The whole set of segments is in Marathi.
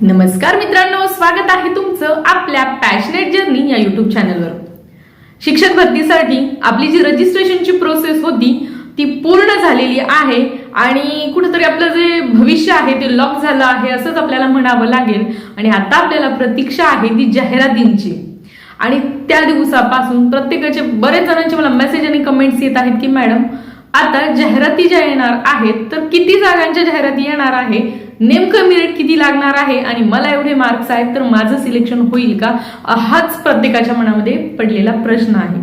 नमस्कार मित्रांनो, स्वागत आहे तुमचं आपल्या पॅशनेट जर्नी या युट्यूब चॅनलवर। शिक्षक भरतीसाठी आपली जी रजिस्ट्रेशनची प्रोसेस होती ती पूर्ण झालेली आहे आणि कुठेतरी आपलं जे भविष्य आहे ते लॉक झालं आहे असंच आपल्याला म्हणावं लागेल। आणि आता आपल्याला प्रतीक्षा आहे ती जाहिरातींची आणि त्या दिवसापासून प्रत्येकाचे बरेच जणांचे मला मेसेज आणि कमेंट्स येत आहेत की मॅडम आता जाहिराती ज्या येणार आहेत तर किती जागांच्या जाहिराती येणार आहे, नेमकं मेरिट किती लागणार आहे आणि मला एवढे मार्क्स आहेत तर माझं सिलेक्शन होईल का, हाच प्रत्येकाच्या मनामध्ये पडलेला प्रश्न आहे।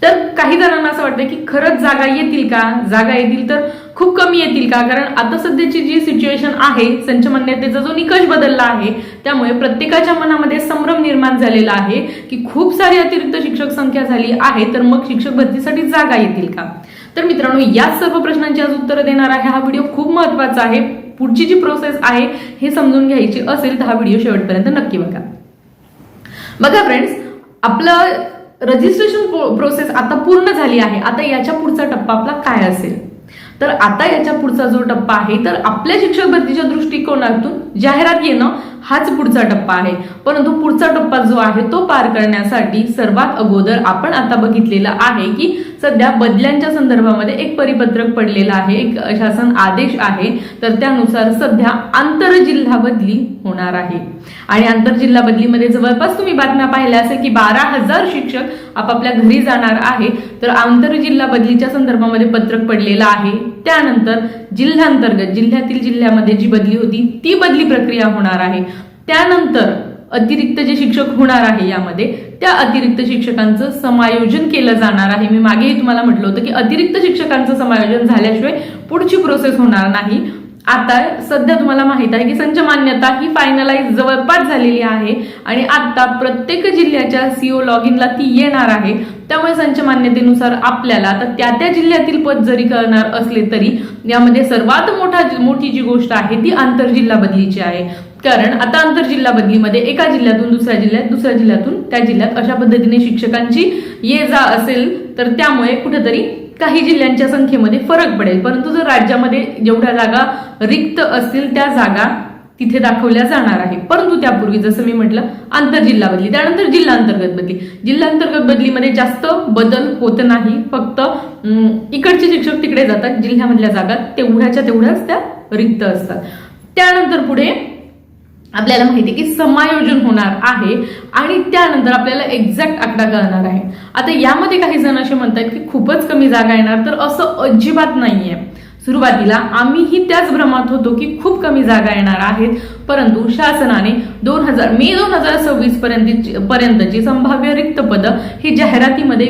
तर काही जणांना असं वाटतं की खरंच जागा येतील का, जागा येतील तर खूप कमी येतील का, कारण आता सध्याची जी सिच्युएशन आहे संच मान्यतेचा जो निकष बदलला आहे त्यामुळे प्रत्येकाच्या मनामध्ये संभ्रम निर्माण झालेला आहे की खूप सारी अतिरिक्त शिक्षक संख्या झाली आहे तर मग शिक्षक भरतीसाठी जागा येतील का। तर मित्रांनो, या सर्व प्रश्नांची आज उत्तर देणार आहे हा व्हिडिओ खूप महत्त्वाचा आहे। पुढची जी प्रोसेस आहे हे समजून घ्यायची असेल तर हा व्हिडिओ शेवटपर्यंत नक्की बघा। बघा फ्रेंड्स, आपलं रजिस्ट्रेशन प्रोसेस आता पूर्ण झाली आहे। आता याच्या पुढचा टप्पा आपला काय असेल, तर आता याच्या पुढचा जो टप्पा आहे तर आपल्या शिक्षक भरतीच्या दृष्टिकोनातून जाहिरात येणं हाच पुढचा टप्पा आहे। परंतु पुढचा टप्पा जो आहे तो पार करण्यासाठी सर्वात अगोदर आपण आता बघितलेलं आहे की सध्या बदल्यांच्या संदर्भामध्ये एक परिपत्रक पडलेलं आहे, एक शासन आदेश आहे। तर त्यानुसार सध्या आंतरजिल्हा बदली होणार आहे आणि आंतरजिल्हा बदलीमध्ये जवळपास तुम्ही बातम्या पाहिल्या असेल की 12,000 शिक्षक आपापल्या घरी जाणार आहे। तर आंतरजिल्हा बदलीच्या संदर्भामध्ये पत्रक पडलेलं आहे। त्यानंतर जिल्ह्यांतर्गत जिल्ह्यामध्ये जी बदली होती ती बदली प्रक्रिया होणार आहे। त्यानंतर अतिरिक्त जे शिक्षक होणार आहे यामध्ये त्या अतिरिक्त शिक्षकांचं समायोजन केलं जाणार आहे। मी मागेही तुम्हाला म्हटलं होतं की अतिरिक्त शिक्षकांचं समायोजन झाल्याशिवाय पुढची प्रोसेस होणार नाही। आता सध्या तुम्हाला माहित आहे की संच मान्यता ही फायनलाइज जवळपास झालेली आहे आणि आता प्रत्येक जिल्ह्याच्या सीओ लॉग इनला ती येणार आहे। त्यामुळे संच मान्यतेनुसार आपल्याला आता त्या जिल्ह्यातील पद जरी करणार असले तरी यामध्ये सर्वात मोठी जी गोष्ट आहे ती आंतरजिल्हा बदलीची आहे। कारण आता आंतरजिल्हा बदलीमध्ये एका जिल्ह्यातून दुसऱ्या जिल्ह्यातून त्या जिल्ह्यात अशा पद्धतीने शिक्षकांची ये जा असेल तर त्यामुळे कुठेतरी काही जिल्ह्यांच्या संख्येमध्ये फरक पडेल। परंतु जर राज्यामध्ये जेवढ्या जागा रिक्त असतील त्या जागा तिथे दाखवल्या जाणार आहे। परंतु त्यापूर्वी जसं मी म्हटलं आंतरजिल्हा बदली, त्यानंतर जिल्हांतर्गत बदली। जिल्हांतर्गत बदलीमध्ये जास्त बदल होत नाही, फक्त इकडचे शिक्षक तिकडे जातात, जिल्ह्यामधल्या जागा तेवढ्याच त्या रिक्त असतात। त्यानंतर पुढे आपल्याला माहिती आहे की समायोजन होणार आहे आणि त्यानंतर आपल्याला एक्झॅक्ट आकडा कळणार आहे। आता यामध्ये काही जण असे म्हणतात की खूपच कमी जागा येणार, तर असं अजिबात नाहीये। सुरुवातीला आम्हीही त्याच भ्रमात होतो की खूप कमी जागा येणार आहेत, परंतु शासनाने मे 2026 पर्यंतची संभाव्य रिक्त पद ही जाहिरातीमध्ये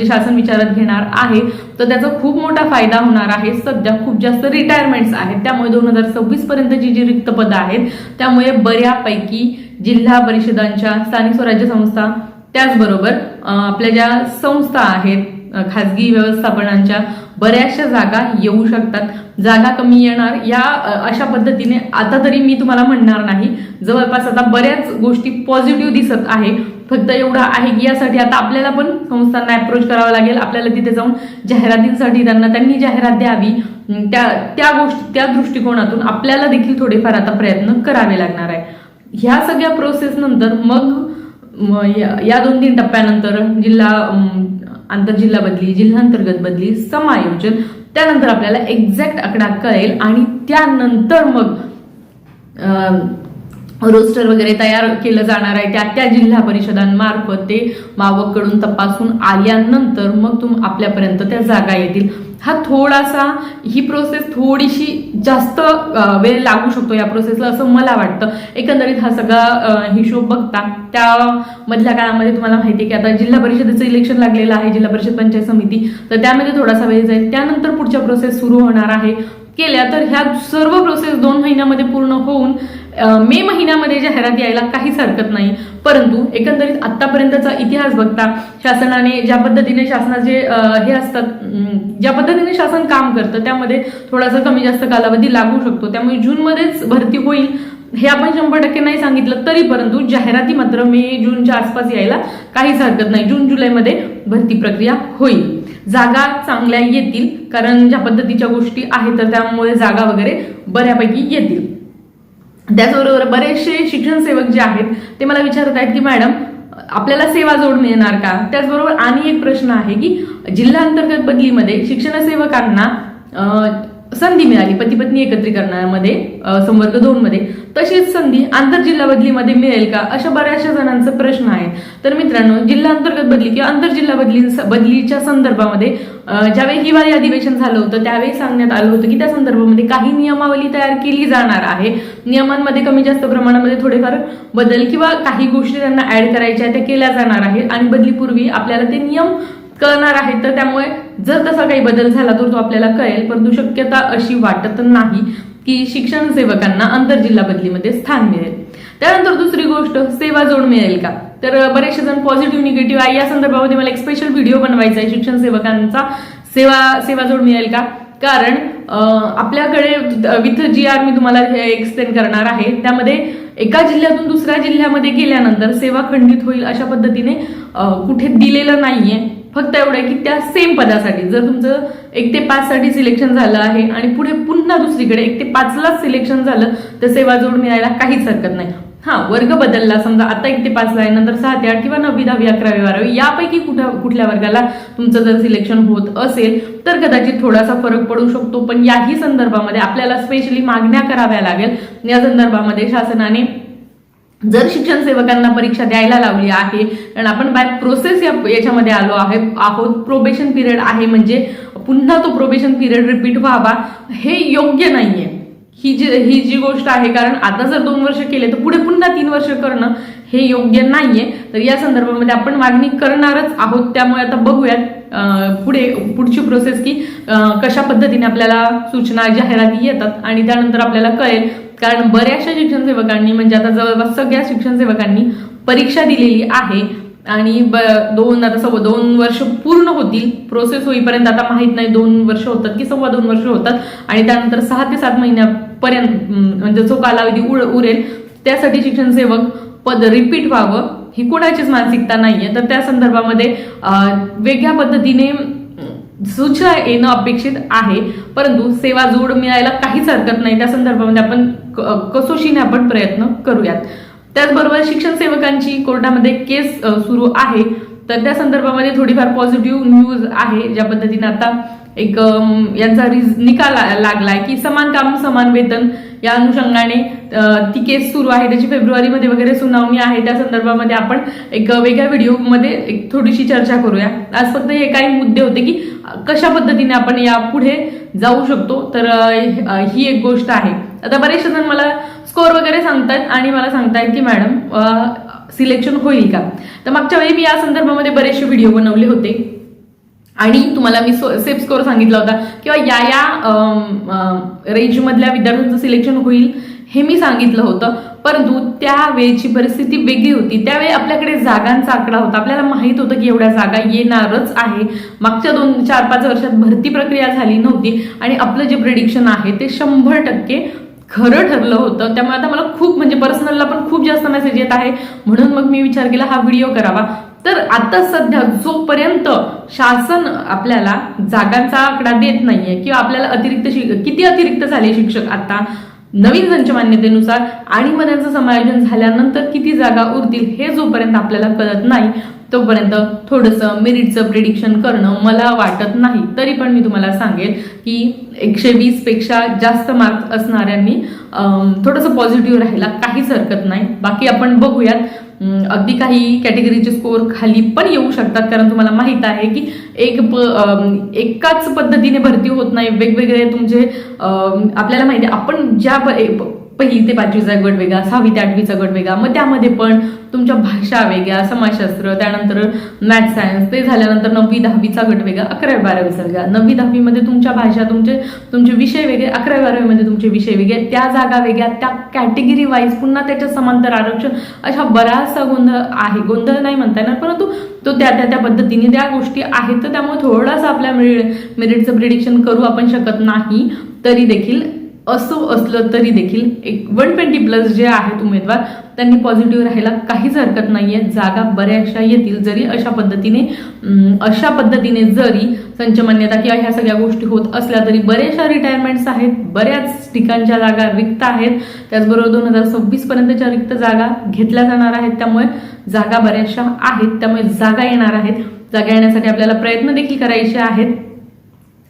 शासन विचारात घेणार आहे। तर त्याचा खूप मोठा फायदा होणार आहे। सध्या खूप जास्त रिटायरमेंट्स आहेत, त्यामुळे 2026 पर्यंतची जी रिक्त पद आहेत त्यामुळे बऱ्यापैकी जिल्हा परिषदांच्या, स्थानिक स्वराज्य संस्था, त्याचबरोबर आपल्या ज्या संस्था आहेत खाजगी व्यवस्थापनांच्या बऱ्याचशा जागा येऊ शकतात। जागा कमी येणार या अशा पद्धतीने आता तरी मी तुम्हाला म्हणणार नाही। जवळपास आता बऱ्याच गोष्टी पॉझिटिव्ह दिसत आहे। फक्त एवढं आहे की यासाठी आता आपल्याला पण संस्थांना अप्रोच करावं लागेल। आपल्याला तिथे जाऊन जाहिरातींसाठी त्यांनी जाहिरात द्यावी, त्या दृष्टिकोनातून आपल्याला देखील थोडेफार आता प्रयत्न करावे लागणार आहे। ह्या सगळ्या प्रोसेस नंतर मग या 2-3 टप्प्यानंतर आंतरजिल्हा बदली, जिल्हांतर्गत बदली, समायोजन, त्यानंतर आपल्याला एक्झॅक्ट आकडा कळेल आणि त्यानंतर मग रोस्टर वगैरे तयार केलं जाणार आहे। त्या जिल्हा परिषदांमार्फत ते मावककडून तपासून आल्यानंतर मग आपल्यापर्यंत त्या जागा येतील। ही प्रोसेस थोडीशी जास्त वेळ लागू शकतो या प्रोसेसला असं मला वाटतं। एकंदरीत हा सगळा हिशोब बघता त्या मधल्या काळामध्ये तुम्हाला माहिती आहे की आता जिल्हा परिषदेचं इलेक्शन लागलेलं आहे, जिल्हा परिषद पंचायत समिती, तर त्यामध्ये थोडासा वेळ जाईल। त्यानंतर पुढच्या प्रोसेस सुरू होणार आहे। केल्या तर ह्या सर्व प्रोसेस 2 महिन्यामध्ये पूर्ण होऊन मे महिन्यामध्ये जाहिरात यायला काहीच हरकत नाही। परंतु एकंदरीत आतापर्यंतचा इतिहास बघता शासनाने ज्या पद्धतीने ज्या पद्धतीने शासन काम करतं त्यामध्ये थोडासा कमी जास्त कालावधी लागू शकतो। त्यामुळे जूनमध्येच भरती होईल हे आपण 100% नाही सांगितलं तरी, परंतु जाहिराती मात्र मे-जूनच्या आसपास यायला काहीच हरकत नाही। जून-जुलैमध्ये भरती प्रक्रिया होईल। जागा चांगल्या येतील कारण ज्या पद्धतीच्या गोष्टी आहेत तर त्यामुळे जागा वगैरे बऱ्यापैकी येतील। त्याचबरोबर बरेचसे शिक्षण सेवक जे आहेत ते मला विचारत आहेत की मॅडम आपल्याला सेवा जोड मिळणार का. त्याचबरोबर आणि एक प्रश्न आहे की जिल्हा अंतर्गत बदलीमध्ये शिक्षण सेवकांना संधी मिळाली पती पत्नी एकत्रीकरणामध्ये संवर्ग 2 मध्ये, तशीच संधी आंतरजिल्हा बदलीमध्ये मिळेल का, अशा बऱ्याचशा जणांचा प्रश्न आहे. तर मित्रांनो, जिल्हा अंतर्गत बदली किंवा आंतरजिल्हा बदलीच्या संदर्भामध्ये ज्यावेळी हिवाळी अधिवेशन झालं होतं त्यावेळी सांगण्यात आलं होतं की त्या संदर्भामध्ये काही नियमावली तयार केली जाणार आहे. नियमांमध्ये कमी जास्त प्रमाणामध्ये थोडेफार बदल किंवा काही गोष्टी त्यांना ऍड करायच्या त्या केल्या जाणार आहेत आणि बदलीपूर्वी आपल्याला ते नियम कळणार आहेत. तर त्यामुळे जर तसा काही बदल झाला तर तो आपल्याला कळेल, परंतु शक्यता अशी वाटत नाही की शिक्षण सेवकांना आंतरजिल्हा बदलीमध्ये स्थान मिळेल. त्यानंतर दुसरी गोष्ट, सेवा जोड मिळेल का. तर बरेचसे जण पॉझिटिव्ह निगेटिव्ह आहे. या संदर्भामध्ये मला एक स्पेशल व्हिडिओ बनवायचा आहे, शिक्षण सेवकांचा सेवा जोड मिळेल का. कारण आपल्याकडे विथ GR मी तुम्हाला एक्सप्लेन करणार आहे. त्यामध्ये एका जिल्ह्यातून दुसऱ्या जिल्ह्यामध्ये गेल्यानंतर सेवा खंडित होईल अशा पद्धतीने कुठे दिलेलं नाहीये. फक्त एवढं आहे की त्या सेम पदासाठी जर तुमचं 1 ते 5 साठी सिलेक्शन झालं आहे आणि पुढे पुन्हा दुसरीकडे 1 ते 5लाच सिलेक्शन झालं तर सेवा जोड मिळायला काहीच हरकत नाही. वर्ग बदलला, समजा आता 1 ते 5ला आहे, नंतर 6 ते 8 किंवा 9वी 10वी 11वी 12वी यापैकी कुठल्या वर्गाला तुमचं जर सिलेक्शन होत असेल तर कदाचित थोडासा फरक पडू शकतो. पण याही संदर्भामध्ये आपल्याला स्पेशली मागण्या कराव्या लागेल. या संदर्भामध्ये शासनाने जर शिक्षण सेवकांना परीक्षा द्यायला लावली आहे, कारण आपण बाय प्रोसेस याच्यामध्ये आलो आहोत, प्रोबेशन पिरियड आहे, म्हणजे पुन्हा तो प्रोबेशन पिरियड रिपीट व्हावा हे योग्य नाहीये. ही जी गोष्ट आहे, कारण आता जर 2 वर्ष केले तर पुढे पुन्हा 3 वर्ष करणं हे योग्य नाहीये. तर या संदर्भामध्ये आपण मागणी करणारच आहोत. त्यामुळे आता बघूयात पुढची प्रोसेस की कशा पद्धतीने आपल्याला सूचना जाहिराती येतात आणि त्यानंतर आपल्याला कळेल. कारण बऱ्याचशा शिक्षण सेवकांनी, म्हणजे आता जवळपास सगळ्या शिक्षण सेवकांनी परीक्षा दिलेली आहे आणि 2 वर्ष पूर्ण होतील. प्रोसेस होईपर्यंत आता माहित नाही 2 वर्ष होतात की 2.25 वर्ष होतात आणि त्यानंतर 6 ते 7 महिन्यापर्यंत म्हणजे जो कालावधी उरेल त्यासाठी शिक्षण सेवक पद रिपीट व्हावं ही कोणाचीच मानसिकता नाहीये. तर त्या संदर्भामध्ये वेगळ्या पद्धतीने सूचना येणं अपेक्षित आहे, परंतु सेवा जोड मिळायला काहीच हरकत नाही. त्या संदर्भामध्ये आपण कसोशीने आपण प्रयत्न करूयात. त्याचबरोबर शिक्षण सेवकांची कोर्टामध्ये केस सुरू आहे, तर त्या संदर्भामध्ये थोडीफार पॉझिटिव्ह न्यूज आहे. ज्या पद्धतीने आता एक यांचा निकाल लागलाय की समान काम समान वेतन या अनुषंगाने ती केस सुरू आहे, त्याची फेब्रुवारीमध्ये वगैरे सुनावणी आहे. त्या संदर्भामध्ये आपण एक वेगळ्या व्हिडिओमध्ये एक थोडीशी चर्चा करूया. आज फक्त हे काही मुद्दे होते की कशा पद्धतीने आपण यापुढे जाऊ शकतो. तर ही एक गोष्ट आहे. आता बरेचसे जण मला स्कोर वगैरे सांगतात आणि मला सांगतायत की मॅडम सिलेक्शन होईल का. तर मागच्या वेळी मी या संदर्भामध्ये बरेचसे व्हिडिओ बनवले होते आणि तुम्हाला मी सेफ स्कोर सांगितला होता किंवा या रेंजमधल्या विद्यार्थ्यांचं सिलेक्शन होईल हे मी सांगितलं होतं. परंतु त्यावेळेची परिस्थिती वेगळी होती. त्यावेळी आपल्याकडे जागांचा आकडा होता, आपल्याला माहित होतं की एवढ्या जागा येणारच आहे. मागच्या 4-5 वर्षात भरती प्रक्रिया झाली नव्हती आणि आपलं जे प्रेडिक्शन आहे ते 100% खरं ठरलं होतं. त्यामुळे आता मला खूप, म्हणजे पर्सनलला पण खूप जास्त मेसेज येत आहे, म्हणून मग मी विचार केला हा व्हिडिओ करावा. तर आता सध्या जोपर्यंत शासन आपल्याला जागांचा आकडा देत नाहीये किंवा आपल्याला किती अतिरिक्त झाले शिक्षक आता नवीन संच मान्यतेनुसार आणि मग त्यांचं समायोजन झाल्यानंतर किती जागा उरतील हे जोपर्यंत आपल्याला कळत नाही तोपर्यंत थोडंसं मेरिटचं प्रिडिक्शन करणं मला वाटत नाही. तरी पण मी तुम्हाला सांगेल की 120 पेक्षा जास्त मार्क्स असणाऱ्यांनी थोडंसं पॉझिटिव्ह राहायला काहीच हरकत नाही. बाकी आपण बघूयात. अगदी काही कॅटेगरीचे स्कोर खाली पण येऊ शकतात, कारण तुम्हाला माहित आहे की एकाच पद्धतीने भरती होत नाही. वेगवेगळे तुमचे आपल्याला माहिती आहे, आपण ज्या 1ली ते 5वीचा गट वेगळा, 6वी ते 8वीचा गट वेगळा, मग त्यामध्ये पण तुमच्या भाषा वेगळ्या, समाजशास्त्र, त्यानंतर मॅथ्स सायन्स, ते झाल्यानंतर 9वी 10वीचा गट वेगळा, 11वी 12वीचा वेगळा. 9वी 10वीमध्ये तुमच्या भाषा, तुमचे विषय वेगळे, 11वी 12वीमध्ये तुमचे विषय वेगळे, त्या जागा वेगळ्या, त्या कॅटेगरी वाईज पुन्हा त्याच्या समांतर आरक्षण, अशा बराचसा गोंधळ आहे. गोंधळ नाही म्हणता येणार, परंतु तो त्या पद्धतीने त्या गोष्टी आहेत. तर त्यामुळे थोडासा आपल्या मेरिटचं प्रिडिक्शन करू आपण शकत नाही. तरी देखील असं असलं तरी देखील एक 120+ जे आहेत उमेदवार त्यांनी पॉझिटिव्ह राहायला काहीच हरकत नाहीये. जागा बऱ्याचशा येतील. जरी अशा पद्धतीने जरी संच मान्यता किंवा ह्या सगळ्या गोष्टी होत असल्या तरी बऱ्याचशा रिटायरमेंट्स आहेत, बऱ्याच ठिकाणच्या जागा रिक्त आहेत. त्याचबरोबर 2026 पर्यंतच्या रिक्त जागा घेतल्या जाणार आहेत. त्यामुळे जागा बऱ्याचशा आहेत, त्यामुळे जागा येणार आहेत. जागा येण्यासाठी आपल्याला प्रयत्न देखील करायचे आहेत.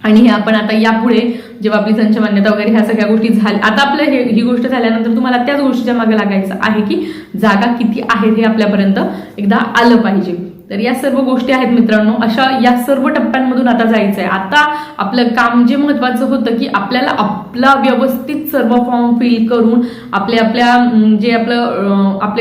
आणि आपण आता यापुढे जेव्हा आपली संच मान्यता वगैरे ह्या सगळ्या गोष्टी झाल्या, आता आपलं ही गोष्ट झाल्यानंतर तुम्हाला त्याच गोष्टीच्या मागे लागायचं आहे की जागा किती आहेत हे आपल्यापर्यंत एकदा आलं पाहिजे. तर या सर्व गोष्टी आहेत मित्रांनो. अशा या सर्व टप्प्यांमधून आता जायचंय. आता आपलं काम जे महत्वाचं होतं की आपल्याला आपला व्यवस्थित सर्व फॉर्म फिल करून आपले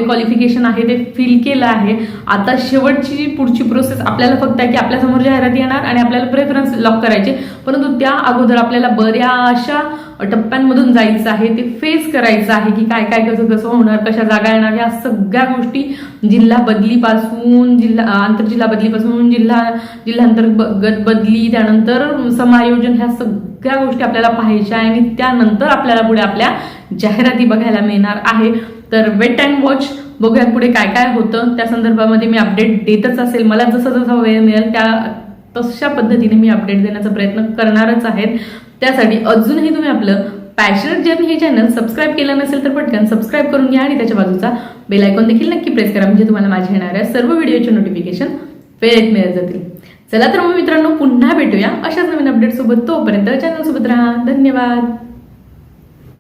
क्वालिफिकेशन आहे ते फिल केलं आहे. आता शेवटची पुढची प्रोसेस आपल्याला फक्त आहे की आपल्यासमोर जाहिरात येणार आणि आपल्याला प्रेफरन्स लॉक करायचे. परंतु त्या अगोदर आपल्याला बऱ्याचशा टप्प्यांमधून जायचं आहे, ते फेस करायचं आहे की काय काय कसं कसं होणार, कशा जागा येणार, या सगळ्या गोष्टी जिल्हा बदलीपासून आंतरजिल्हा बदलीपासून जिल्हांतर्गत बदली, त्यानंतर समायोजन, ह्या सगळ्या गोष्टी आपल्याला पाहायच्या आहे आणि त्यानंतर आपल्याला पुढे आपल्या जाहिराती बघायला मिळणार आहे. तर वेट अँड वॉच, बघूयात पुढे काय काय होतं. त्या संदर्भामध्ये मी अपडेट देतच असेल. मला जसा जसा वेळ मिळेल तशा पद्धतीने मी अपडेट देण्याचा प्रयत्न करणारच आहेत. त्यासाठी अजूनही तुम्ही आपलं पॅशनेट जर्नी हे चॅनल सबस्क्राईब केलं नसेल तर पटकन सबस्क्राईब करून घ्या आणि त्याच्या बाजूचा बेल आयकॉन देखील नक्की प्रेस करा, म्हणजे तुम्हाला माझ्या येणाऱ्या सर्व व्हिडिओचे नोटिफिकेशन वेळेत मिळत जातील. चला तर मग मित्रांनो, पुन्हा भेटूया अशाच नवीन अपडेट सोबत. तोपर्यंत चॅनल सोबत राहा. धन्यवाद.